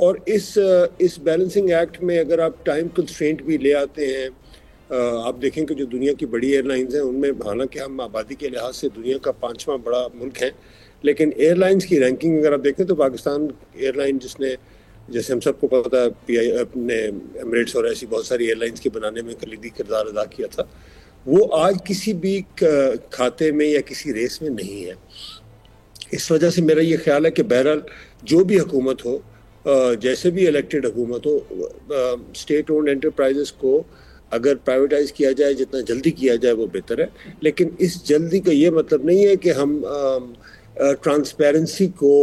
اور اس balancing act میں اگر آپ ٹائم کنسٹرینٹ بھی لے آتے ہیں، آپ دیکھیں کہ جو دنیا کی بڑی ایئر لائنز ہیں ان میں حالانکہ ہم آبادی کے لحاظ سے دنیا کا 5واں بڑا ملک ہے، لیکن ایئر لائنز کی رینکنگ اگر آپ دیکھیں تو پاکستان ایئر لائن جس نے، جیسے ہم سب کو پتا ہے، پی آئی اپنے ایمریٹس اور ایسی بہت ساری ایئر لائنز کے بنانے میں کلیدی کردار ادا کیا تھا، وہ آج کسی بھی کھاتے میں یا کسی ریس میں نہیں ہے۔ اس وجہ سے میرا یہ خیال ہے کہ بہرحال جو بھی حکومت ہو، جیسے بھی الیکٹڈ حکومت ہو، اسٹیٹ اونڈ انٹرپرائزز کو اگر پرائیویٹائز کیا جائے جتنا جلدی کیا جائے وہ بہتر ہے، لیکن اس جلدی کا یہ مطلب نہیں ہے کہ ہم ٹرانسپیرنسی کو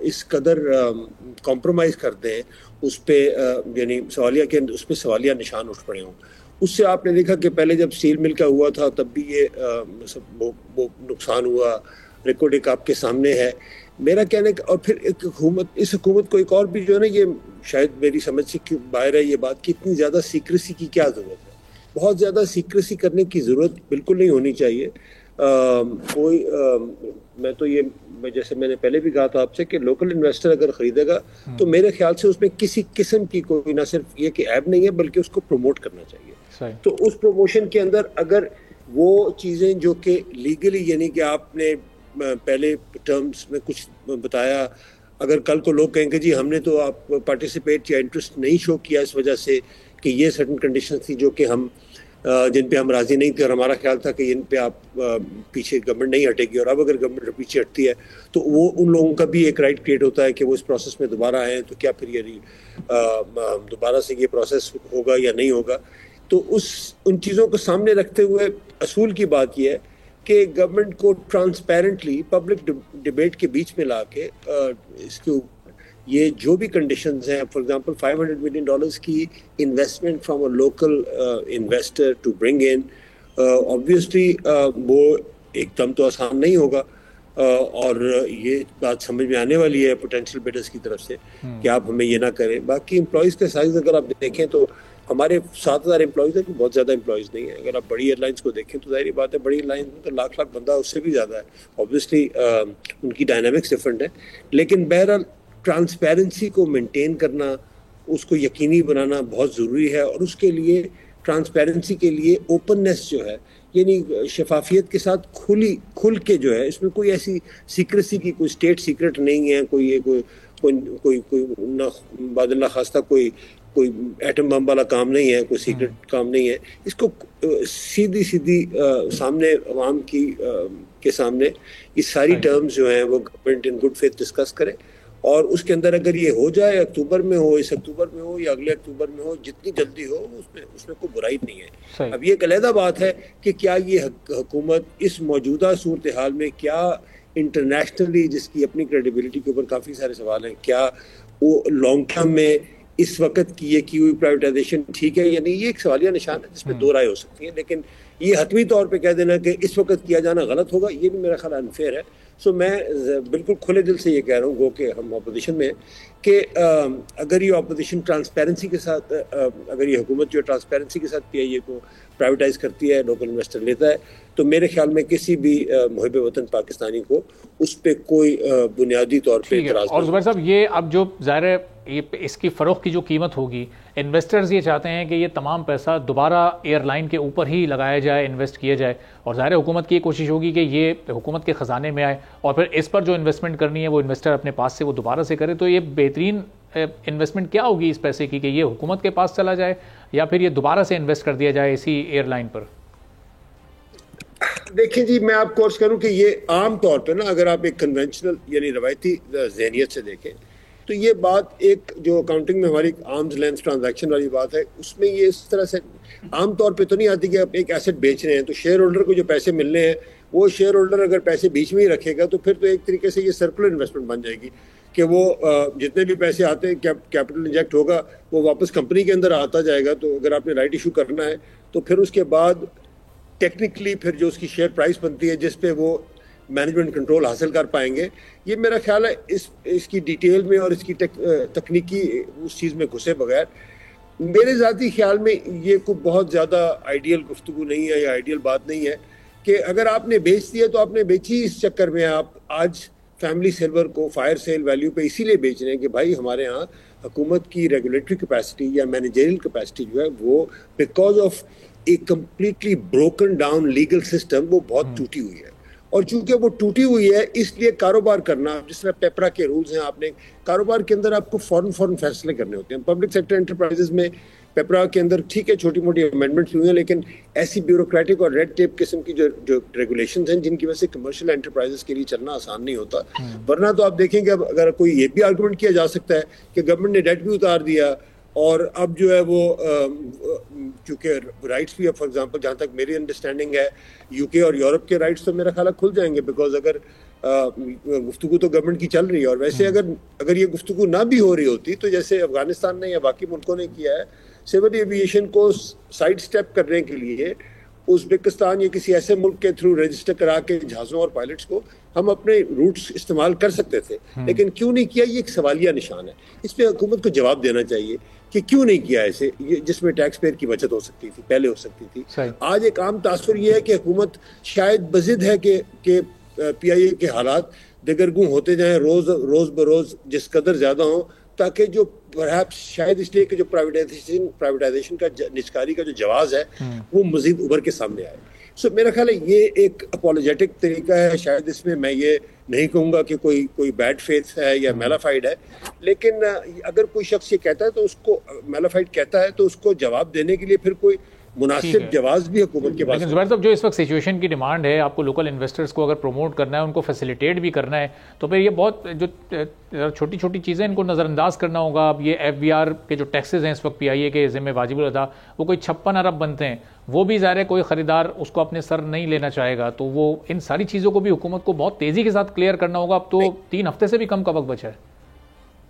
اس قدر کمپرومائز کر دیں، اس پہ یعنی اس پہ سوالیہ نشان اٹھ پڑے ہوں۔ اس سے آپ نے دیکھا کہ پہلے جب اسٹیل مل کا ہوا تھا تب بھی یہ وہ نقصان ہوا، ریکارڈ ایک آپ کے سامنے ہے۔ میرا کہنے کا، اور پھر اس حکومت کو ایک اور بھی جو ہے نا، یہ شاید میری سمجھ سے باہر ہے یہ بات کہ اتنی زیادہ سیکریسی کی کیا ضرورت ہے۔ بہت زیادہ سیکریسی کرنے کی ضرورت بالکل نہیں ہونی چاہیے۔ میں تو یہ، جیسے میں نے پہلے بھی کہا تھا آپ سے کہ لوکل انویسٹر اگر خریدے گا تو میرے خیال سے اس میں کسی قسم کی کوئی نہ صرف یہ کہ عیب نہیں ہے بلکہ اس کو پروموٹ کرنا چاہیے۔ تو اس پروموشن کے اندر اگر وہ چیزیں جو کہ لیگلی، یعنی کہ آپ نے پہلے ٹرمز میں کچھ بتایا، اگر کل کو لوگ کہیں کہ جی ہم نے تو آپ پارٹیسپیٹ یا انٹرسٹ نہیں شو کیا اس وجہ سے کہ یہ سرٹن کنڈیشنز تھی جو کہ جن پہ ہم راضی نہیں تھے اور ہمارا خیال تھا کہ ان پہ آپ پیچھے گورنمنٹ نہیں ہٹے گی، اور اب اگر گورنمنٹ پیچھے ہٹتی ہے تو وہ ان لوگوں کا بھی ایک رائٹ کریٹ ہوتا ہے کہ وہ اس پروسیس میں دوبارہ آئیں، تو کیا پھر یہ دوبارہ سے یہ پروسیس ہوگا یا نہیں ہوگا۔ تو ان چیزوں کو سامنے رکھتے ہوئے اصول کی بات یہ ہے کہ گورنمنٹ کو ٹرانسپیرنٹلی پبلک ڈبیٹ کے بیچ میں لا کے اس کے یہ جو بھی کنڈیشنز ہیں، فار ایگزامپل $500 ملین کی investment from a local investor to bring in, obviously وہ ایک دم تو آسان نہیں ہوگا، اور یہ بات سمجھ میں آنے والی ہے پوٹینشیل بیڈرز کی طرف سے کہ آپ ہمیں یہ نہ کریں۔ باقی امپلائیز کا سائز اگر آپ دیکھیں تو ہمارے 7,000 امپلائیز ہیں، بہت زیادہ امپلائیز نہیں ہیں۔ اگر آپ بڑی ایئر لائنس کو دیکھیں تو ظاہری بات ہے بڑی ایئر لائنس میں تو لاکھ بندہ اس سے بھی زیادہ ہے، آبویسلی ان کی ڈائنامکس ڈفرینٹ ہے، لیکن بہرحال ٹرانسپیرنسی کو مینٹین کرنا، اس کو یقینی بنانا بہت ضروری ہے، اور اس کے لیے ٹرانسپیرنسی کے لیے اوپننیس جو ہے، یعنی شفافیت کے ساتھ کھل کے جو ہے، اس میں کوئی ایسی سیکریسی کی کوئی اسٹیٹ سیکرٹ نہیں ہے، کوئی بعد اللہ خواستہ کوئی ایٹم بم والا کام نہیں ہے، کوئی سیکرٹ کام نہیں ہے۔ اس کو سیدھی سامنے عوام کے سامنے یہ ساری ٹرمز جو ہیں وہ government in good faith discuss کرے، اور اس کے اندر اگر یہ ہو جائے اکتوبر میں ہو، اس اکتوبر میں ہو یا اگلے اکتوبر میں ہو، جتنی جلدی ہو اس میں کوئی برائی نہیں ہے۔ اب یہ ایک علیحدہ بات ہے کہ کیا یہ حکومت اس موجودہ صورتحال میں کیا انٹرنیشنلی، جس کی اپنی کریڈیبلٹی کے اوپر کافی سارے سوال ہیں، کیا وہ لانگ ٹرم میں اس وقت کی یہ کی ہوئی پرائیویٹائزیشن ٹھیک ہے یا نہیں، یہ ایک سوالیہ نشان ہے جس میں دو رائے ہو سکتی ہیں، لیکن یہ حتمی طور پہ کہہ دینا کہ اس وقت کیا جانا غلط ہوگا، یہ بھی میرا خیال انفیئر ہے۔ سو میں بالکل کھلے دل سے یہ کہہ رہا ہوں، گو کہ ہم اپوزیشن میں ہیں، کہ اگر یہ اپوزیشن ٹرانسپیرنسی کے ساتھ، اگر یہ حکومت جو ٹرانسپیرنسی کے ساتھ پی آئی اے کو پرائیویٹائز کرتی ہے، لوکل انویسٹر لیتا ہے، تو میرے خیال میں کسی بھی محب وطن پاکستانی کو اس پہ کوئی بنیادی طور پہ اعتراض نہیں۔ اور زبیر صاحب، یہ اب جو ظاہر ہے اس کی فروخت کی جو قیمت ہوگی، انویسٹرز یہ چاہتے ہیں کہ یہ تمام پیسہ دوبارہ ایئر لائن کے اوپر ہی لگایا جائے، انویسٹ کیا جائے، اور ظاہر حکومت کی یہ کوشش ہوگی کہ یہ حکومت کے خزانے میں آئے، اور پھر اس پر جو انویسٹمنٹ کرنی ہے وہ انویسٹر اپنے پاس سے وہ دوبارہ سے کرے۔ تو یہ بہترین انویسٹمنٹ کیا ہوگی اس پیسے کی، کہ یہ حکومت کے پاس چلا جائے یا پھر یہ دوبارہ سے انویسٹ کر دیا جائے اسی ایئر لائن پر؟ دیکھیں جی، میں آپ کو عرض کروں کہ یہ عام طور پہ نا، اگر آپ ایک کنونشنل یعنی روایتی ذہنیت سے دیکھیں تو یہ بات ایک جو اکاؤنٹنگ میں ہماری آرمز لینتھ ٹرانزیکشن والی بات ہے، اس میں یہ اس طرح سے عام طور پہ تو نہیں آتی کہ آپ ایک ایسٹ بیچ رہے ہیں تو شیئر ہولڈر کو جو پیسے ملنے ہیں وہ شیئر ہولڈر اگر پیسے بیچ میں ہی رکھے گا تو پھر تو ایک طریقے سے یہ سرکولر انویسٹمنٹ بن جائے گی کہ وہ جتنے بھی پیسے آتے ہیں کیپٹل انجیکٹ ہوگا وہ واپس کمپنی کے اندر آتا جائے گا۔ تو اگر آپ نے رائٹ ایشو کرنا ہے تو پھر اس کے بعد ٹیکنیکلی پھر جو اس کی شیئر پرائس بنتی ہے جس پہ وہ مینجمنٹ کنٹرول حاصل کر پائیں گے، یہ میرا خیال ہے اس کی ڈیٹیل میں اور اس کی تکنیکی اس چیز میں گھسے بغیر میرے ذاتی خیال میں یہ کوئی بہت زیادہ آئیڈیل گفتگو نہیں ہے یا آئیڈیل بات نہیں ہے کہ اگر آپ نے بیچ دیا تو آپ نے بیچی، اس چکر میں آپ آج فیملی سلور کو فائر سیل ویلیو پہ اسی لیے بیچ رہے ہیں کہ بھائی ہمارے ہاں حکومت کی ریگولیٹری کیپیسٹی یا مینیجریل کیپیسٹی جو ہے وہ because of a completely broken down legal system وہ بہت ٹوٹی ہوئی ہے. اور چونکہ وہ ٹوٹی ہوئی ہے اس لیے کاروبار کرنا, جس طرح پیپرا کے رولز ہیں, آپ نے کاروبار کے اندر آپ کو فوراً فیصلے کرنے ہوتے ہیں. پبلک سیکٹر انٹرپرائزز میں پیپرا کے اندر ٹھیک ہے چھوٹی موٹی امینڈمنٹس ہوئی ہیں, لیکن ایسی بیوروکریٹک اور ریڈ ٹیپ قسم کی جو ریگولیشنز ہیں جن کی وجہ سے کمرشل انٹرپرائزز کے لیے چلنا آسان نہیں ہوتا. ورنہ تو آپ دیکھیں گے اب اگر کوئی یہ بھی آرگومنٹ کیا جا سکتا ہے کہ گورنمنٹ نے ڈیٹ بھی اتار دیا اور اب جو ہے وہ چونکہ رائٹس بھی, فار ایگزامپل جہاں تک میری انڈرسٹینڈنگ ہے یو کے اور یورپ کے رائٹس تو میرا خیال ہے کھل جائیں گے, بیکاز اگر گفتگو تو گورنمنٹ کی چل رہی ہے. اور ویسے اگر یہ گفتگو نہ بھی ہو رہی ہوتی تو جیسے افغانستان نے یا باقی ملکوں نے کیا ہے, سول ایویشن کو سائڈ سٹیپ کرنے کے لیے ازبکستان یا کسی ایسے ملک کے تھرو رجسٹر کرا کے جہازوں اور پائلٹس کو ہم اپنے روٹس استعمال کر سکتے تھے, لیکن کیوں نہیں کیا, یہ ایک سوالیہ نشان ہے. اس پہ حکومت کو جواب دینا چاہیے کہ کیوں نہیں کیا ایسے, جس میں ٹیکس پیئر کی بچت ہو سکتی تھی, پہلے ہو سکتی تھی. آج ایک عام تاثر یہ ہے کہ حکومت شاید بضد ہے کہ پی آئی اے کے حالات دگرگوں ہوتے جائیں روز بروز جس قدر زیادہ ہوں, تاکہ جو پرہیپس شاید اس لیے کہ جو پرائیویٹائزیشن کا نجکاری کا جو جواز ہے وہ مزید ابھر کے سامنے آئے. سو میرا خیال ہے یہ ایک اپولوجیٹک طریقہ ہے. شاید اس میں یہ نہیں کہوں گا کہ کوئی بیڈ فیتھ ہے یا میلافائڈ ہے, لیکن اگر کوئی شخص یہ کہتا ہے تو اس کو میلافائڈ کہتا ہے تو اس کو جواب دینے کے لیے پھر کوئی مناسب جواز بھی حکومت کے پاس. لیکن زبیر صاحب جو اس وقت سچویشن کی ڈیمانڈ ہے, آپ کو لوکل انویسٹرز کو اگر پروموٹ کرنا ہے, ان کو فیسیلیٹیٹ بھی کرنا ہے, تو پھر یہ بہت جو چھوٹی چھوٹی چیزیں ان کو نظر انداز کرنا ہوگا. اب یہ ایف بی آر کے جو ٹیکسز ہیں اس وقت پی آئی اے کے ذمہ واجب الادا, وہ کوئی 56 ارب بنتے ہیں, وہ بھی ظاہر ہے کوئی خریدار اس کو اپنے سر نہیں لینا چاہے گا. تو وہ ان ساری چیزوں کو بھی حکومت کو بہت تیزی کے ساتھ کلیئر کرنا ہوگا. اب تو 3 ہفتے سے بھی کم کا وقت بچا ہے.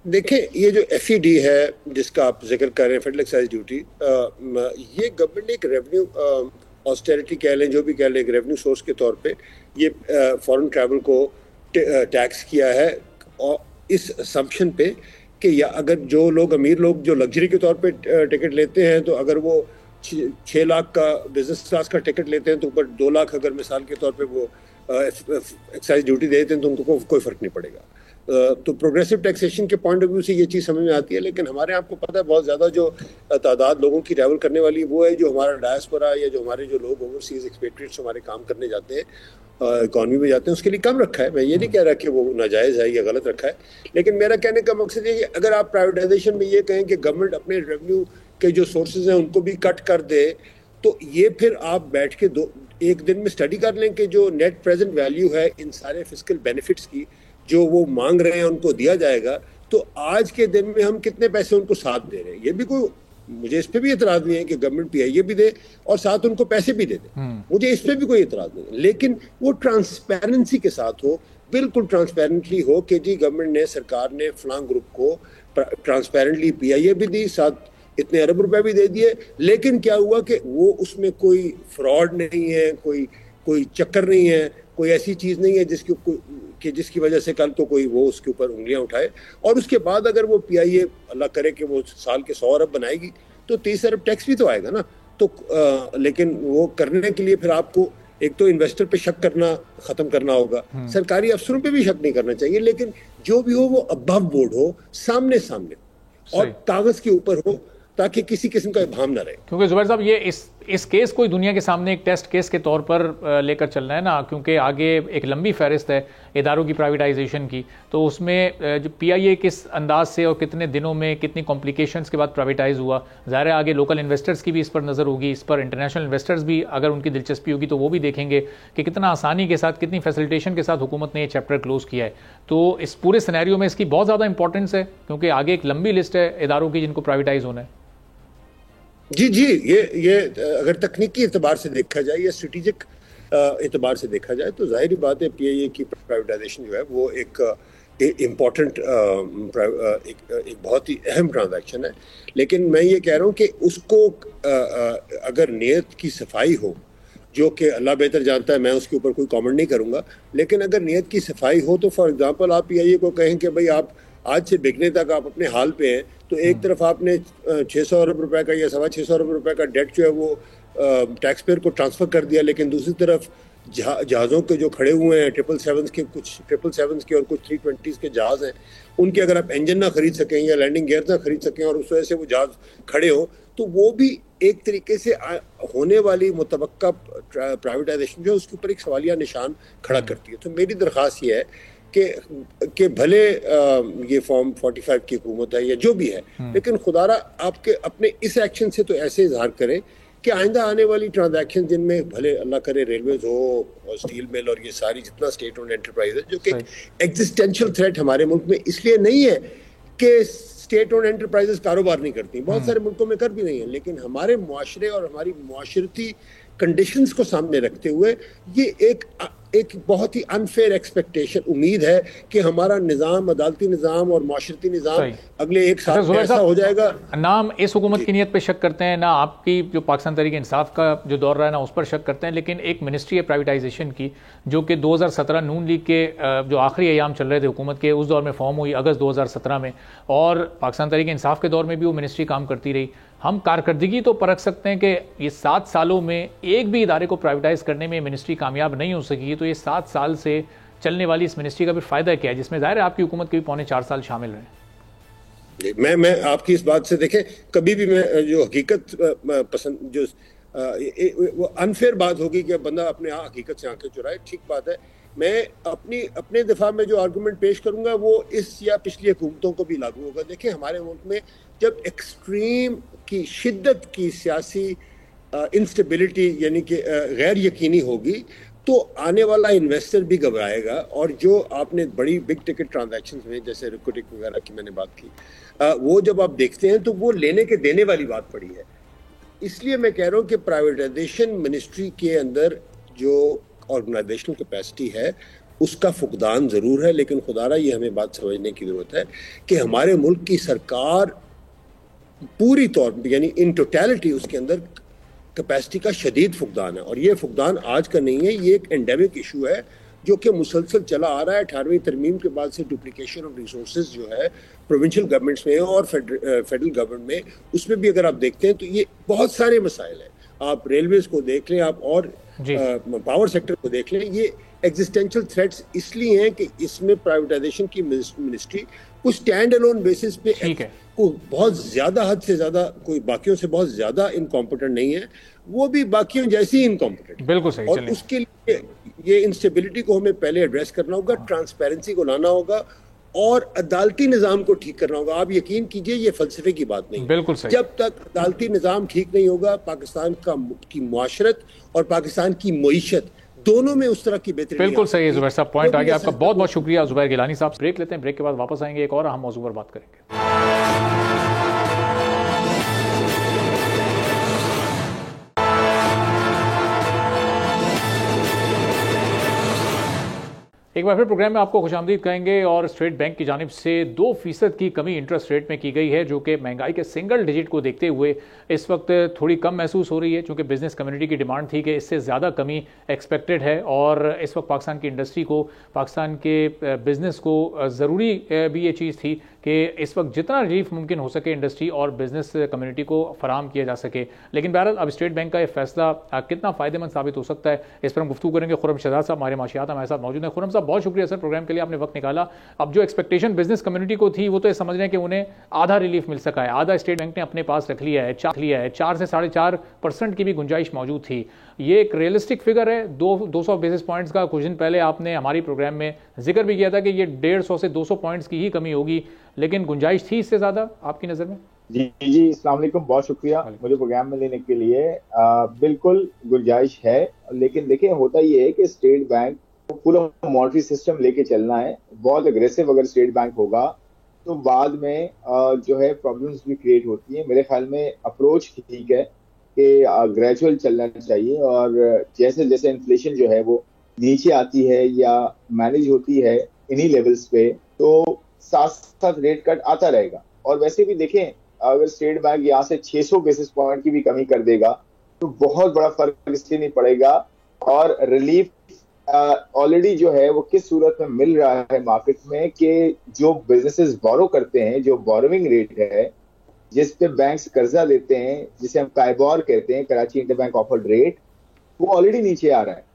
دیکھیں یہ جو ایف ای ڈی ہے جس کا آپ ذکر کر رہے ہیں, فیڈرل ایکسائز ڈیوٹی, یہ گورنمنٹ نے ایک ریونیو آسٹیرٹی کہہ لیں, جو بھی کہہ لیں, ایک ریونیو سورس کے طور پہ یہ فارن ٹریول کو ٹیکس کیا ہے, اور اس اسمپشن پہ کہ یا اگر جو لوگ امیر لوگ جو لگژری کے طور پہ ٹکٹ لیتے ہیں, تو اگر وہ 6 لاکھ کا بزنس کلاس کا ٹکٹ لیتے ہیں تو اوپر 2 لاکھ اگر مثال کے طور پہ وہ ایکسائز ڈیوٹی دیتے ہیں تو ان کو کوئی فرق نہیں پڑے گا. تو پروگریسو ٹیکسیشن کے پوائنٹ آف ویو سے یہ چیز سمجھ میں آتی ہے. لیکن ہمارے آپ کو پتہ ہے بہت زیادہ جو تعداد لوگوں کی ٹریول کرنے والی وہ ہے جو ہمارا ڈائسپورا یا جو ہمارے جو لوگ اوورسیز ایکسپیٹریٹس ہمارے کام کرنے جاتے ہیں, اکانومی میں جاتے ہیں, اس کے لیے کم رکھا ہے. میں یہ نہیں کہہ رہا کہ وہ ناجائز ہے یا غلط رکھا ہے, لیکن میرا کہنے کا مقصد یہ کہ اگر آپ پرائیویٹائزیشن میں یہ کہیں کہ گورنمنٹ اپنے ریونیو کے جو سورسز ہیں ان کو بھی کٹ کر دے, تو یہ پھر آپ بیٹھ کے ایک دن میں اسٹڈی کر لیں کہ جو نیٹ پریزنٹ ویلیو ہے ان سارے فسکل بینیفٹس کی جو وہ مانگ رہے ہیں ان کو دیا جائے گا, تو آج کے دن میں ہم کتنے پیسے ان کو ساتھ دے رہے ہیں. یہ بھی کوئی, مجھے اس پہ بھی اعتراض نہیں ہے کہ گورنمنٹ پی آئی اے بھی دے اور ساتھ ان کو پیسے بھی دے دے, مجھے اس پہ بھی کوئی اعتراض نہیں ہے, لیکن وہ ٹرانسپیرنسی کے ساتھ ہو, بالکل ٹرانسپیرنٹلی ہو کہ جی گورنمنٹ نے, سرکار نے فلاں گروپ کو ٹرانسپیرنٹلی پی آئی اے بھی دی, ساتھ اتنے ارب روپے بھی دے دیے, لیکن کیا ہوا کہ وہ اس میں کوئی فراڈ نہیں ہے, کوئی چکر نہیں ہے, کوئی ایسی چیز نہیں ہے جس کی وجہ سے کل کو کوئی وہ اس کے اوپر انگلیاں اٹھائے. اور اس کے بعد اگر وہ پی آئی اے اللہ کرے کہ وہ سال کے 100 ارب بنائے گی تو 30 ارب ٹیکس بھی تو آئے گا نا. تو لیکن وہ کرنے کے لیے پھر آپ کو ایک تو انویسٹر پہ شک کرنا ختم کرنا ہوگا, سرکاری افسروں پہ بھی شک نہیں کرنا چاہیے, لیکن جو بھی ہو وہ ابو بورڈ ہو, سامنے اور کاغذ کے اوپر ہو, تاکہ کسی قسم کا ابہام نہ رہے. کیونکہ زبیر صاحب یہ اس کیس کو دنیا کے سامنے ایک ٹیسٹ کیس کے طور پر لے کر چلنا ہے نا, کیونکہ آگے ایک لمبی فہرست ہے اداروں کی پرائیویٹائزیشن کی. تو اس میں جو پی آئی اے کس انداز سے اور کتنے دنوں میں کتنی کمپلیکیشنز کے بعد پرائیویٹائز ہوا, ظاہر ہے آگے لوکل انویسٹرز کی بھی اس پر نظر ہوگی, اس پر انٹرنیشنل انویسٹرز بھی اگر ان کی دلچسپی ہوگی تو وہ بھی دیکھیں گے کہ کتنا آسانی کے ساتھ, کتنی فیسیلیٹیشن کے ساتھ حکومت نے یہ چیپٹر کلوز کیا ہے. تو اس پورے سینیریو میں اس کی بہت زیادہ امپورٹنس ہے, کیونکہ آگے ایک لمبی لسٹ ہے اداروں کی جن کو پرائیویٹائز ہونا ہے. جی یہ اگر تکنیکی اعتبار سے دیکھا جائے یا اسٹریٹجک اعتبار سے دیکھا جائے تو ظاہری بات ہے پی آئی اے کی پرائیویٹائزیشن جو ہے وہ ایک امپورٹنٹ, ایک بہت ہی اہم ٹرانزیکشن ہے. لیکن میں یہ کہہ رہا ہوں کہ اس کو اگر نیت کی صفائی ہو, جو کہ اللہ بہتر جانتا ہے, میں اس کے اوپر کوئی کامنٹ نہیں کروں گا, لیکن اگر نیت کی صفائی ہو تو فار ایگزامپل آپ پی آئی اے کو کہیں کہ بھائی آپ آج سے بکنے تک آپ اپنے حال پہ ہیں, تو ایک طرف آپ نے 600 ارب روپے کا یا 625 ارب روپے کا ڈیٹ جو ہے وہ ٹیکس پیئر کو ٹرانسفر کر دیا, لیکن دوسری طرف جہازوں کے جو کھڑے ہوئے ہیں 777 کے، کچھ 777 کے اور کچھ 320 کے جہاز ہیں، ان کے اگر آپ انجن نہ خرید سکیں یا لینڈنگ گیئر نہ خرید سکیں اور اس وجہ سے وہ جہاز کھڑے ہو، تو وہ بھی ایک طریقے سے ہونے والی متوقع پرائیویٹائزیشن جو ہے اس کے اوپر ایک سوالیہ نشان کھڑا کرتی ہے. تو میری درخواست یہ ہے کہ بھلے یہ فارم 45 کی حکومت ہے یا جو بھی ہے، لیکن خدا را آپ کے اپنے اس ایکشن سے تو ایسے اظہار کریں کہ آئندہ آنے والی ٹرانزیکشن جن میں بھلے اللہ کرے ریلویز ہو اور اسٹیل مل اور یہ ساری جتنا اسٹیٹ اونڈ انٹرپرائز ہے، جو کہ ایگزسٹینشیل تھریٹ ہمارے ملک میں اس لیے نہیں ہے کہ اسٹیٹ اونڈ انٹرپرائز کاروبار نہیں کرتی، بہت سارے ملکوں میں کر بھی نہیں ہیں، لیکن ہمارے معاشرے اور ہماری معاشرتی کنڈیشنز کو سامنے رکھتے ہوئے یہ ایک بہت ہی انفیئر ایکسپیکٹیشن امید ہے کہ ہمارا نظام، عدالتی نظام اور معاشرتی نظام اگلے ایک سال میں ایسا ہو جائے گا. نہ ہم اس حکومت کی نیت پہ شک کرتے ہیں، نہ آپ کی جو پاکستان تحریک انصاف کا جو دور رہا ہے نا اس پر شک کرتے ہیں، لیکن ایک منسٹری ہے پرائیویٹائزیشن کی جو کہ 2017 نون لیگ کے جو آخری ایام چل رہے تھے حکومت کے، اس دور میں فارم ہوئی اگست 2017 میں، اور پاکستان تحریک انصاف کے دور میں بھی وہ منسٹری کام کرتی رہی. ہم کارکردگی تو پرکھ سکتے ہیں کہ یہ 7 سالوں میں ایک بھی ادارے کو پرائیویٹائز کرنے میں منسٹری کامیاب نہیں ہو سکی، تو یہ 7 سال سے چلنے والی اس منسٹری کا بھی فائدہ کیا ہے، جس میں ظاہر ہے آپ کی حکومت کے بھی 4.25 سال شامل رہے. میں آپ کی اس بات سے دیکھیں، کبھی بھی میں جو حقیقت پسند، جو وہ انفیئر بات ہوگی کہ بندہ اپنے حقیقت سے آنکھیں چرائے، ٹھیک بات ہے. میں اپنے دفاع میں جو آرگومنٹ پیش کروں گا وہ اس یا پچھلی حکومتوں کو بھی لاگو ہوگا. دیکھیں ہمارے ملک میں جب ایکسٹریم کی شدت کی سیاسی انسٹیبلٹی یعنی کہ غیر یقینی ہوگی تو آنے والا انویسٹر بھی گھبرائے گا، اور جو آپ نے بڑی بگ ٹکٹ ٹرانزیکشنز میں جیسے ریکوٹک وغیرہ کی میں نے بات کی، وہ جب آپ دیکھتے ہیں تو وہ لینے کے دینے والی بات پڑی ہے. اس لیے میں کہہ رہا ہوں کہ پرائیویٹائزیشن منسٹری کے اندر جو آرگنائزیشنل کیپیسٹی ہے اس کا فقدان ضرور ہے، لیکن خدا را یہ ہمیں بات سمجھنے کی ضرورت ہے کہ ہمارے ملک کی سرکار پوری طور یعنی ان ٹوٹیلٹی اس کے اندر کیپیسٹی کا شدید فقدان ہے، اور یہ فقدان آج کا نہیں ہے، یہ ایک اینڈیمک ایشو ہے جو کہ مسلسل چلا آ رہا ہے. 18ویں ترمیم کے بعد سے ڈپلیکیشن آف ریسورسز جو ہے پروونشل گورنمنٹس میں اور فیڈرل گورنمنٹ میں، اس میں بھی اگر آپ دیکھتے ہیں تو یہ بہت سارے مسائل ہیں. آپ ریلویز کو دیکھ لیں، آپ اور پاور سیکٹر کو دیکھ لیں، یہ ایگزسٹینشیل تھریٹس اس لیے ہیں کہ اس میں پرائیویٹائزیشن کی منسٹری کچھ اسٹینڈ الون بیسس پہ بہت زیادہ حد سے زیادہ کوئی باقیوں سے بہت زیادہ انکمپیٹنٹ نہیں ہے، وہ بھی باقیوں جیسی انکمپیٹنٹ. بالکل صحیح. اور اس کے لیے یہ انسٹیبلٹی کو ہمیں پہلے ایڈریس کرنا ہوگا، ٹرانسپیرنسی کو لانا ہوگا اور عدالتی نظام کو ٹھیک کرنا ہوگا. آپ یقین کیجئے یہ فلسفے کی بات نہیں. بالکل صحیح. جب تک عدالتی نظام ٹھیک نہیں ہوگا، پاکستان کی معاشرت اور پاکستان کی معیشت دونوں میں اس طرح کی بہتری. بالکل صحیح زبیر صاحب، پوائنٹ آ گیا آپ کا. بہت بہت شکریہ زبیر گیلانی صاحب. بریک لیتے ہیں، بریک کے بعد واپس آئیں گے، ایک اور اہم موضوع پر بات کریں گے. ایک بار پھر پروگرام میں آپ کو خوش آمدید کہیں گے، اور اسٹیٹ بینک کی جانب سے 2% کی کمی انٹرسٹ ریٹ میں کی گئی ہے، جو کہ مہنگائی کے سنگل ڈیجٹ کو دیکھتے ہوئے اس وقت تھوڑی کم محسوس ہو رہی ہے، چونکہ بزنس کمیونٹی کی ڈیمانڈ تھی کہ اس سے زیادہ کمی ایکسپیکٹڈ ہے، اور اس وقت پاکستان کی انڈسٹری کو، پاکستان کے بزنس کو ضروری بھی یہ چیز تھی کہ اس وقت جتنا ریلیف ممکن ہو سکے انڈسٹری اور بزنس کمیونٹی کو فراہم کیا جا سکے. لیکن بہرحال اب اسٹیٹ بینک کا یہ فیصلہ کتنا فائدہ مند ثابت ہو سکتا ہے، اس پر ہم گفتگو کریں گے. خرم شہزاد صاحب ہمارے معاشیات ہمارے ساتھ موجود ہیں. خرم صاحب بہت شکریہ سر پروگرام کے لیے، آپ نے وقت نکالا. اب جو ایکسپیکٹیشن بزنس کمیونٹی کو تھی وہ تو یہ سمجھ رہے ہیں کہ انہیں آدھا ریلیف مل سکا ہے، آدھا اسٹیٹ بینک نے اپنے پاس رکھ لیا ہے، 4 سے 4.5% کی بھی گنجائش موجود تھی. یہ ایک ریئلسٹک فگر ہے 200 بیسس پوائنٹس کا. کچھ دن پہلے آپ نے ہماری پروگرام میں ذکر بھی کیا تھا کہ یہ 150 سے 200 پوائنٹس کی ہی کمی ہوگی، لیکن گنجائش تھی اس سے زیادہ آپ کی نظر میں؟ جی السلام علیکم، بہت شکریہ مجھے پروگرام میں لینے کے لیے. بالکل گنجائش ہے، لیکن دیکھیں ہوتا یہ ہے کہ اسٹیٹ بینک پورا مانیٹری سسٹم لے کے چلنا ہے. بہت اگریسو اگر اسٹیٹ بینک ہوگا تو بعد میں جو ہے پرابلمس بھی کریٹ ہوتی ہیں. میرے خیال میں اپروچ ٹھیک ہے کہ گریجول چلنا چاہیے، اور جیسے جیسے انفلیشن جو ہے وہ نیچے آتی ہے یا مینیج ہوتی ہے انہی لیولز پہ، تو ساتھ ساتھ ریٹ کٹ آتا رہے گا. اور ویسے بھی دیکھیں اگر اسٹیٹ بینک یہاں سے 600 بیسس پوائنٹ کی بھی کمی کر دے گا تو بہت بڑا فرق اس لیے نہیں پڑے گا. اور ریلیف آلریڈی جو ہے وہ کس صورت میں مل رہا ہے مارکیٹ میں کہ جو بزنسز بورو کرتے ہیں، جو بوروئنگ ریٹ ہے جس پہ بینکس قرضہ دیتے ہیں، جسے ہم کائبور کہتے ہیں، Karachi inter bank offered rate, وہ آلریڈی نیچے آ رہا ہے.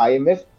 IMF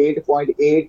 8.8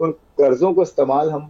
ان قرضوں کو استعمال ہم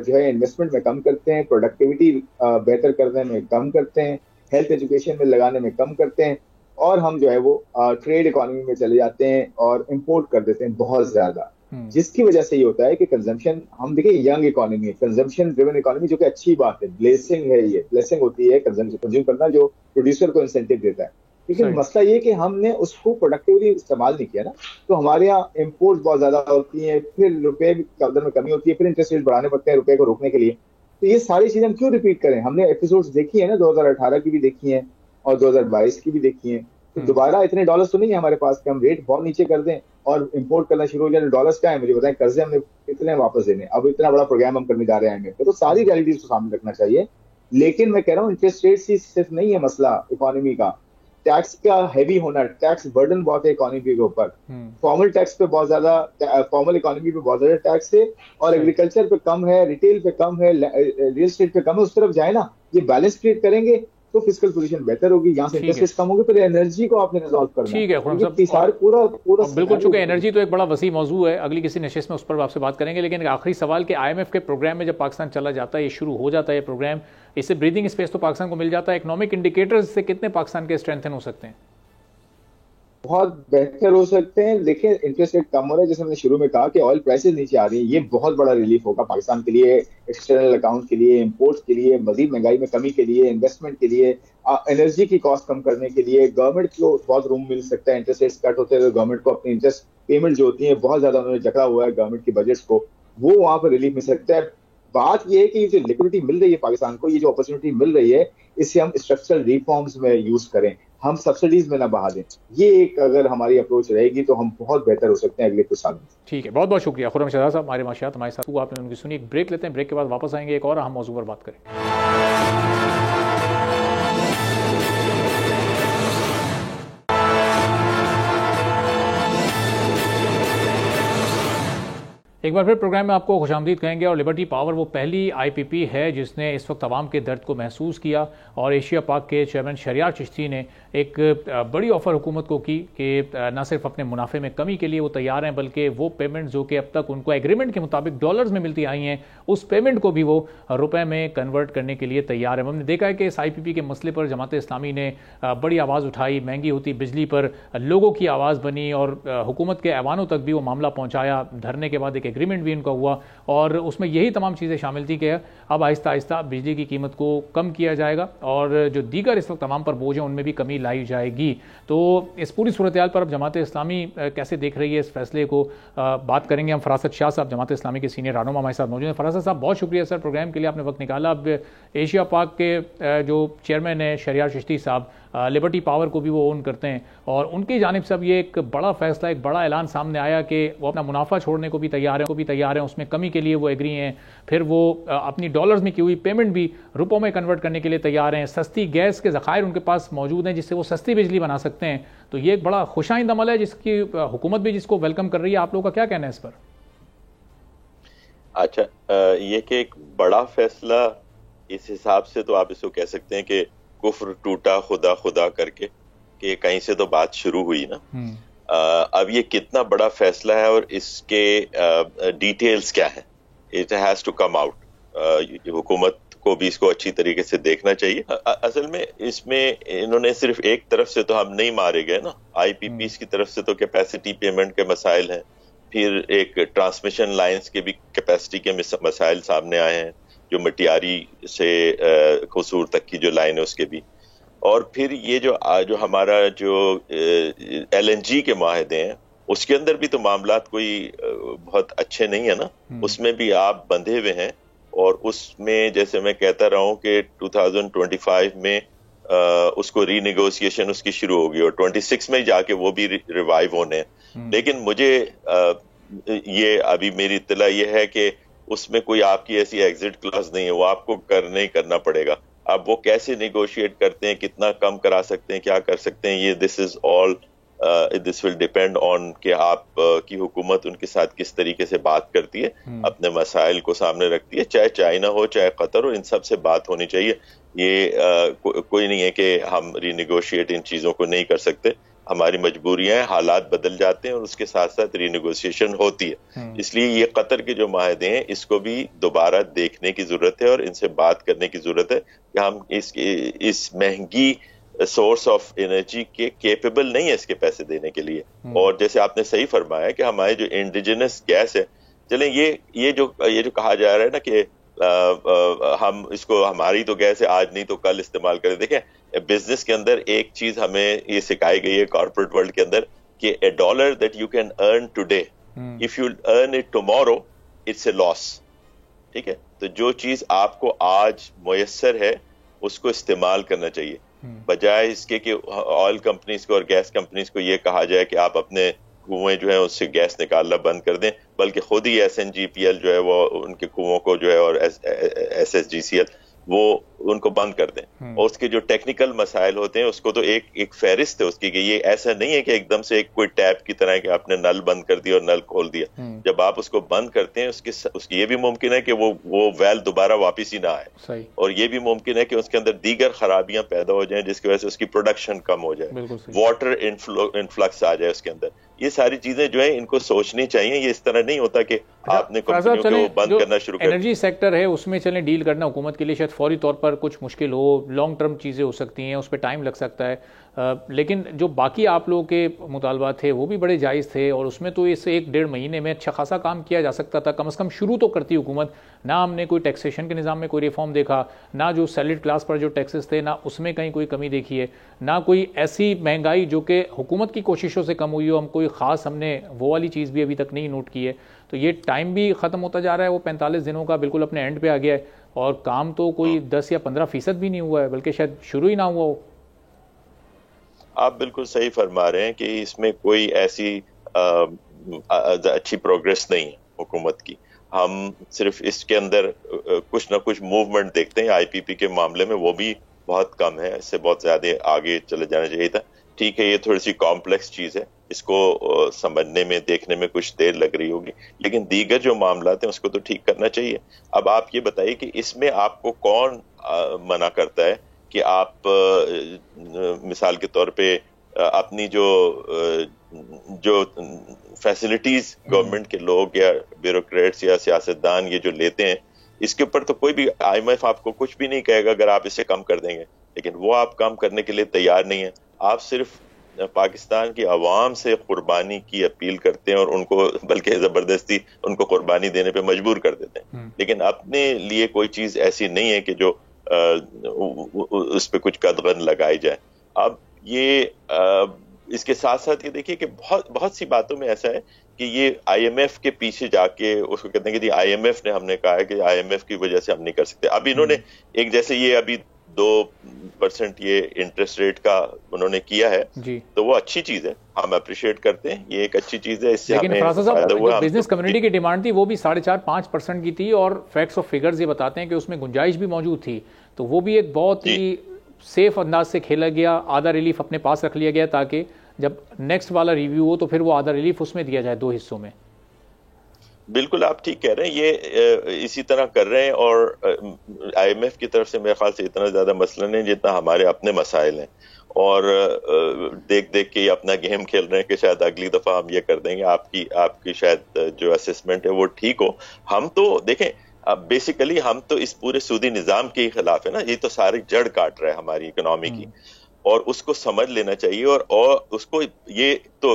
جو ہے انویسٹمنٹ میں کم کرتے ہیں, پروڈکٹیوٹی بہتر کرنے میں کم کرتے ہیں, ہیلتھ ایجوکیشن میں لگانے میں کم کرتے ہیں, اور ہم جو ہے وہ ٹریڈ اکانومی میں چلے جاتے ہیں اور امپورٹ کر دیتے ہیں بہت زیادہ, جس کی وجہ سے یہ ہوتا ہے کہ کنزمپشن, ہم دیکھیں ینگ اکانومی ہے, کنزمپشن ڈریون اکانومی, جو کہ اچھی بات ہے, بلیسنگ ہے, یہ بلیسنگ ہوتی ہے کنزیوم کرنا, جو پروڈیوسر کو انسینٹو دیتا ہے. لیکن مسئلہ یہ کہ ہم نے اس کو پروڈکٹیولی استعمال نہیں کیا نا, تو ہمارے یہاں امپورٹ بہت زیادہ ہوتی ہیں, پھر روپے قدر میں کمی ہوتی ہے, پھر انٹرسٹ ریٹ بڑھانے پڑتے ہیں روپے کو روکنے کے لیے. تو یہ ساری چیزیں ہم کیوں ریپیٹ کریں؟ ہم نے ایپیسوڈز دیکھی ہیں نا, 2018 کی بھی دیکھی ہیں اور 2022 کی بھی دیکھی ہیں. تو دوبارہ اتنے ڈالرز تو نہیں ہے ہمارے پاس کہ ہم ریٹ بہت نیچے کر دیں اور امپورٹ کرنا شروع ہو جائے. ڈالرز کیا ہے مجھے بتائیں, قرضے ہم نے کتنے واپس دینے, اب اتنا بڑا پروگرام ہم کرنے جا رہے ہیں, تو ساری ریالٹیز کو سامنے رکھنا چاہیے. لیکن میں کہہ رہا ہوں انٹرسٹ ریٹ ہی صرف نہیں ہے مسئلہ اکانومی کا, ٹیکس کا ہیوی ہونا, ٹیکس برڈن بہت ہے اکانومی کے اوپر, فارمل ٹیکس پہ بہت زیادہ, فارمل اکانومی پہ بہت زیادہ ٹیکس ہے, اور ایگریکلچر پہ کم ہے, ریٹیل پہ کم ہے, ریل اسٹیٹ پہ کم ہے. اس طرف جائے نا, یہ بیلنس کریٹ کریں گے تو فسکل پوزیشن بہتر ہوگی. یہاں سے انٹرسٹ کم ہوگی, پھر انرجی کو آپ نے ریزالو کرنا ہے. ٹھیک ہے خرم صاحب, پورا بالکل, چونکہ انرجی تو ایک بڑا وسیع موضوع ہے, اگلی کسی نشست میں اس پر آپ سے بات کریں گے. لیکن ایک آخری سوال کہ آئی ایم ایف کے پروگرام میں جب پاکستان چلا جاتا ہے, یہ شروع ہو جاتا ہے یہ پروگرام, اس سے بریدنگ اسپیس تو پاکستان کو مل جاتا ہے, اکنامک انڈیکیٹرز سے کتنے پاکستان کے اسٹرینتھن ہو سکتے ہیں؟ بہت بہتر ہو سکتے ہیں. دیکھیں انٹرسٹ ریٹ کم ہو رہا ہے, جیسے میں نے شروع میں کہا کہ آئل پرائسز نیچے آ رہی ہیں, یہ بہت بڑا ریلیف ہوگا پاکستان کے لیے, ایکسٹرنل اکاؤنٹ کے لیے, امپورٹس کے لیے, مزید مہنگائی میں کمی کے لیے, انویسٹمنٹ کے لیے, انرجی کی کاسٹ کم کرنے کے لیے. گورنمنٹ کو بہت روم مل سکتا ہے, انٹرسٹ ریٹس کٹ ہوتے ہوئے گورنمنٹ کو اپنی انٹرسٹ پیمنٹ جو ہوتی ہیں بہت زیادہ انہوں نے جکڑا ہوا ہے گورنمنٹ کی بجٹس کو, وہ وہاں پہ ریلیف مل سکتا ہے. بات یہ ہے کہ یہ جو لیکوڈیٹی مل رہی ہے پاکستان کو, یہ جو اپرچونیٹی مل رہی ہے, اس سے ہم اسٹرکچرل ریفارمز میں یوز کریں, ہم سبسڈیز میں نہ بہا دیں. یہ ایک اگر ہماری اپروچ رہے گی تو ہم بہت بہتر ہو سکتے ہیں اگلے کچھ سالوں میں. ٹھیک ہے, بہت بہت شکریہ خرم شہزاد صاحب, ہمارے معاشیات ہمارے ساتھ آپ نے ان کی سنی. ایک بریک لیتے ہیں, بریک کے بعد واپس آئیں گے, ایک اور اہم موضوع پر بات کریں گے. ایک بار پھر پروگرام میں آپ کو خوش آمدید کہیں گے. اور لبرٹی پاور وہ پہلی آئی پی پی ہے جس نے اس وقت عوام کے درد کو محسوس کیا, اور ایشیا پاک کے چیئرمین شہریار چشتی نے ایک بڑی آفر حکومت کو کی کہ نہ صرف اپنے منافع میں کمی کے لیے وہ تیار ہیں, بلکہ وہ پیمنٹ جو کہ اب تک ان کو ایگریمنٹ کے مطابق ڈالرز میں ملتی آئی ہیں, اس پیمنٹ کو بھی وہ روپے میں کنورٹ کرنے کے لیے تیار ہیں. ہم نے دیکھا ہے کہ اس آئی پی پی کے مسئلے پر جماعت اسلامی نے بڑی آواز اٹھائی, مہنگی ہوتی بجلی پر لوگوں کی آواز بنی, اور حکومت کے ایوانوں تک بھی وہ معاملہ پہنچایا. دھرنے کے بعد ایک ایگریمنٹ بھی ان کا ہوا, اور اس میں یہی تمام چیزیں شامل تھی کہ اب آہستہ آہستہ بجلی کی قیمت کو کم کیا جائے گا, اور جو دیگر اس وقت تمام پر بوجھ ہیں ان میں بھی کمی لائی جائے گی. تو اس پوری صورتحال پر اب جماعت اسلامی کیسے دیکھ رہی ہے اس فیصلے کو, بات کریں گے. ہم فراست شاہ صاحب جماعت اسلامی کے سینئر رہنما ہمارے ساتھ موجود ہیں. فراست صاحب بہت شکریہ سر, پروگرام کے لیے آپ نے وقت نکالا. اب ایشیا پاک کے جو چیئرمین ہیں شہریار چشتی صاحب, لبرٹی پاور کو بھی وہ اون کرتے ہیں, اور ان کی جانب سے اب یہ ایک بڑا فیصلہ, ایک بڑا اعلان سامنے آیا کہ وہ اپنا منافع چھوڑنے کو بھی تیار ہیں, اس میں کمی کے لیے وہ ایگری ہیں, پھر وہ اپنی ڈالرز میں کی ہوئی پیمنٹ بھی روپوں میں کنورٹ کرنے کے لیے تیار ہیں, سستی گیس کے ذخائر ان کے پاس موجود ہیں جس سے وہ سستی بجلی بنا سکتے ہیں. تو یہ ایک بڑا خوش آئند عمل ہے جس کی حکومت بھی جس کو ویلکم کر رہی ہے. آپ لوگوں کا کیا کہنا ہے اس پر؟ اچھا, یہ کہ ایک بڑا فیصلہ اس حساب سے تو آپ اس کو کہہ سکتے ہیں کہ کفر ٹوٹا خدا خدا کر کے, کہ کہیں سے تو بات شروع ہوئی نا. اب یہ کتنا بڑا فیصلہ ہے اور اس کے ڈیٹیلز کیا ہے, it has to come out. حکومت کو بھی اس کو اچھی طریقے سے دیکھنا چاہیے. اصل میں اس میں انہوں نے صرف ایک طرف سے تو ہم نہیں مارے گئے نا, آئی پی پیز کی طرف سے تو کیپیسٹی پیمنٹ کے مسائل ہیں, پھر ایک ٹرانسمیشن لائنز کے بھی کیپیسٹی کے مسائل سامنے آئے ہیں, جو مٹیاری سے قصور تک کی جو لائن ہے اس کے بھی, اور پھر یہ جو ہمارا جو ایل این جی کے معاہدے ہیں اس کے اندر بھی تو معاملات کوئی بہت اچھے نہیں ہے نا. اس میں بھی آپ بندھے ہوئے ہیں, اور اس میں جیسے میں کہتا رہا ہوں کہ 2025 میں اس کو ری نیگوسیشن اس کی شروع ہوگی, اور 26 میں جا کے وہ بھی ریوائیو ہونے ہیں. لیکن مجھے یہ ابھی میری اطلاع یہ ہے کہ اس میں کوئی آپ کی ایسی ایگزٹ کلاس نہیں ہے, وہ آپ کو کرنا پڑے گا. اب وہ کیسے نیگوشیٹ کرتے ہیں, کتنا کم کرا سکتے ہیں, کیا کر سکتے ہیں, یہ دس ول ڈیپینڈ آن کہ آپ کی حکومت ان کے ساتھ کس طریقے سے بات کرتی ہے, اپنے مسائل کو سامنے رکھتی ہے, چاہے چائنا ہو چاہے قطر ہو, ان سب سے بات ہونی چاہیے. یہ کوئی نہیں ہے کہ ہم ری نیگوشیٹ ان چیزوں کو نہیں کر سکتے, ہماری مجبوریاں ہیں, حالات بدل جاتے ہیں اور اس کے ساتھ ساتھ ری نیگوسیشن ہوتی ہے. اس لیے یہ قطر کے جو معاہدے ہیں اس کو بھی دوبارہ دیکھنے کی ضرورت ہے اور ان سے بات کرنے کی ضرورت ہے کہ ہم اس مہنگی سورس آف انرجی کے کیپیبل نہیں ہے اس کے پیسے دینے کے لیے. اور جیسے آپ نے صحیح فرمایا کہ ہمارے جو انڈیجنس گیس ہے, چلیں یہ جو کہا جا رہا ہے نا کہ ہم اس کو ہماری تو گیس ہے آج نہیں تو کل استعمال کریں. دیکھیں بزنس کے اندر ایک چیز ہمیں یہ سکھائی گئی ہے کارپوریٹ ورلڈ کے اندر کہ $1 that you can earn today, if you earn it tomorrow, it's a loss. ٹھیک ہے, تو جو چیز آپ کو آج میسر ہے اس کو استعمال کرنا چاہیے, بجائے اس کے کہ آئل کمپنیز کو اور گیس کمپنیز کو یہ کہا جائے کہ آپ اپنے کنویں جو ہیں اس سے گیس نکالنا بند کر دیں, بلکہ خود ہی SNGPL جو ہے وہ ان کے کنووں کو جو ہے اور SSGCL وہ ان کو بند کر دیں. اور اس کے جو ٹیکنیکل مسائل ہوتے ہیں اس کو تو ایک فہرست ہے اس کی, کہ یہ ایسا نہیں ہے کہ ایک دم سے ایک کوئی ٹیپ کی طرح کہ آپ نے نل بند کر دیا اور نل کھول دیا. جب آپ اس کو بند کرتے ہیں اس کی یہ بھی ممکن ہے کہ وہ ویل دوبارہ واپس ہی نہ آئے, اور یہ بھی ممکن ہے کہ اس کے اندر دیگر خرابیاں پیدا ہو جائیں جس کی وجہ سے اس کی پروڈکشن کم ہو جائے, واٹر انفلکس آ جائے اس کے اندر. یہ ساری چیزیں جو ہیں ان کو سوچنی چاہیے. یہ اس طرح نہیں ہوتا کہ آپ نے کمپنیوں کو بند کرنا شروع کر. انرجی سیکٹر ہے اس میں چلیں ڈیل کرنا حکومت کے لیے شاید فوری طور پر کچھ مشکل ہو, لانگ ٹرم چیزیں ہو سکتی ہیں, اس پہ ٹائم لگ سکتا ہے, لیکن جو باقی آپ لوگوں کے مطالبات تھے وہ بھی بڑے جائز تھے, اور اس میں تو اس 1-1.5 مہینے میں اچھا خاصا کام کیا جا سکتا تھا. کم از کم شروع تو کرتی حکومت. نہ ہم نے کوئی ٹیکسیشن کے نظام میں کوئی ریفارم دیکھا, نہ جو سیلریڈ کلاس پر جو ٹیکسز تھے نہ اس میں کہیں کوئی کمی دیکھی ہے, نہ کوئی ایسی مہنگائی جو کہ حکومت کی کوششوں سے کم ہوئی ہو. ہم کوئی خاص ہم نے وہ والی چیز بھی ابھی تک نہیں نوٹ کی ہے. تو یہ ٹائم بھی ختم ہوتا جا رہا ہے, وہ 45 دنوں کا بالکل اپنے اینڈ پہ آ گیا ہے, اور کام تو کوئی 10 یا 15% بھی نہیں ہوا ہے, بلکہ شاید شروع ہی نہ ہوا ہو. آپ بالکل صحیح فرما رہے ہیں کہ اس میں کوئی ایسی اچھی پروگریس نہیں ہے حکومت کی. ہم صرف اس کے اندر کچھ نہ کچھ موومنٹ دیکھتے ہیں. IPP کے معاملے میں وہ بھی بہت کم ہے, اس سے بہت زیادہ آگے چلے جانا چاہیے تھا. ٹھیک ہے, یہ تھوڑی سی کمپلیکس چیز ہے, اس کو سمجھنے میں دیکھنے میں کچھ دیر لگ رہی ہوگی, لیکن دیگر جو معاملات ہیں اس کو تو ٹھیک کرنا چاہیے. اب آپ یہ بتائیے کہ اس میں آپ کو کون منع کرتا ہے کہ آپ مثال کے طور پہ اپنی جو فیسلٹیز گورنمنٹ کے لوگ یا بیوروکریٹس یا سیاستدان یہ جو لیتے ہیں, اس کے اوپر تو کوئی بھی IMF آپ کو کچھ بھی نہیں کہے گا اگر آپ اسے کم کر دیں گے, لیکن وہ آپ کم کرنے کے لیے تیار نہیں ہیں. آپ صرف پاکستان کی عوام سے قربانی کی اپیل کرتے ہیں اور ان کو بلکہ زبردستی ان کو قربانی دینے پہ مجبور کر دیتے ہیں, لیکن اپنے لیے کوئی چیز ایسی نہیں ہے کہ جو اس پہ کچھ قدغن لگائی جائے. اب یہ اس کے ساتھ ساتھ یہ دیکھیے کہ بہت سی باتوں میں ایسا ہے کہ یہ IMF کے پیچھے جا کے اس کو کہتے ہیں کہ IMF نے, ہم نے کہا ہے کہ IMF کی وجہ سے ہم نہیں کر سکتے. اب انہوں نے ایک جیسے یہ ابھی 2% یہ انٹرسٹ ریٹ کا انہوں نے کیا ہے, تو وہ اچھی چیز ہے, ہم اپریشیٹ کرتے ہیں, یہ ایک اچھی چیز ہے. اس سے لیکن فراز صاحب جو بزنس کمیونٹی کی ڈیمانڈ تھی وہ بھی 4.5-5% کی تھی, اور فیکٹس اور فگرز یہ بتاتے ہیں کہ اس میں گنجائش بھی موجود تھی. تو وہ بھی ایک بہت ہی سیف انداز سے کھیلا گیا, آدھا ریلیف اپنے پاس رکھ لیا گیا تاکہ جب نیکسٹ والا ریویو ہو تو پھر وہ آدھا ریلیف اس میں دیا جائے 2 حصوں میں. بالکل آپ ٹھیک کہہ رہے ہیں, یہ اسی طرح کر رہے ہیں, اور IMF کی طرف سے میرے خیال سے اتنا زیادہ مسئلہ نہیں جتنا ہمارے اپنے مسائل ہیں, اور دیکھ کے یہ اپنا گیم کھیل رہے ہیں کہ شاید اگلی دفعہ ہم یہ کر دیں گے, آپ کی شاید جو اسسمنٹ ہے وہ ٹھیک ہو. ہم تو دیکھیں بیسیکلی ہم تو اس پورے سودی نظام کے خلاف ہے نا, یہ تو ساری جڑ کاٹ رہا ہے ہماری اکنامی کی, اور اس کو سمجھ لینا چاہیے. اور اس کو یہ تو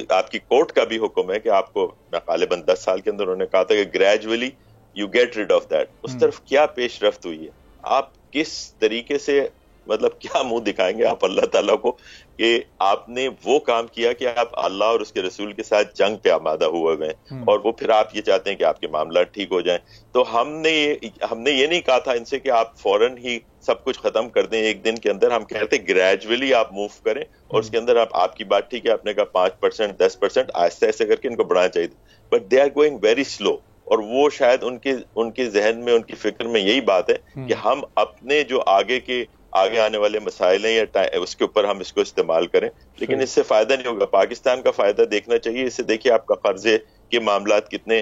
آپ کی کورٹ کا بھی حکم ہے کہ آپ کو غالباً 10 سال کے اندر انہوں نے کہا تھا کہ gradually you get rid of that. اس طرف کیا پیش رفت ہوئی ہے, آپ کس طریقے سے مطلب کیا منہ دکھائیں گے آپ اللہ تعالیٰ کو کہ آپ نے وہ کام کیا کہ آپ اللہ اور اس کے رسول کے ساتھ جنگ پہ آمادہ ہوئے ہوئے ہیں, اور وہ پھر آپ یہ چاہتے ہیں کہ آپ کے معاملات ٹھیک ہو جائیں. تو ہم نے یہ نہیں کہا تھا ان سے کہ آپ فوراً ہی سب کچھ ختم کر دیں ایک دن کے اندر. ہم کہتے ہیں گریجولی آپ موو کریں, اور اس کے اندر آپ کی بات ٹھیک ہے, آپ نے کہا 5% 10% آہستہ آہستہ کر کے ان کو بڑھانا چاہیے, but they are going very slow. اور وہ شاید ان کے ذہن میں, ان کی فکر میں یہی بات ہے کہ ہم اپنے جو آگے آنے والے مسائل ہیں یا اس کے اوپر ہم اس کو استعمال کریں, لیکن اس سے فائدہ نہیں ہوگا. پاکستان کا فائدہ دیکھنا چاہیے. اس سے دیکھیے آپ کا قرضے کے معاملات کتنے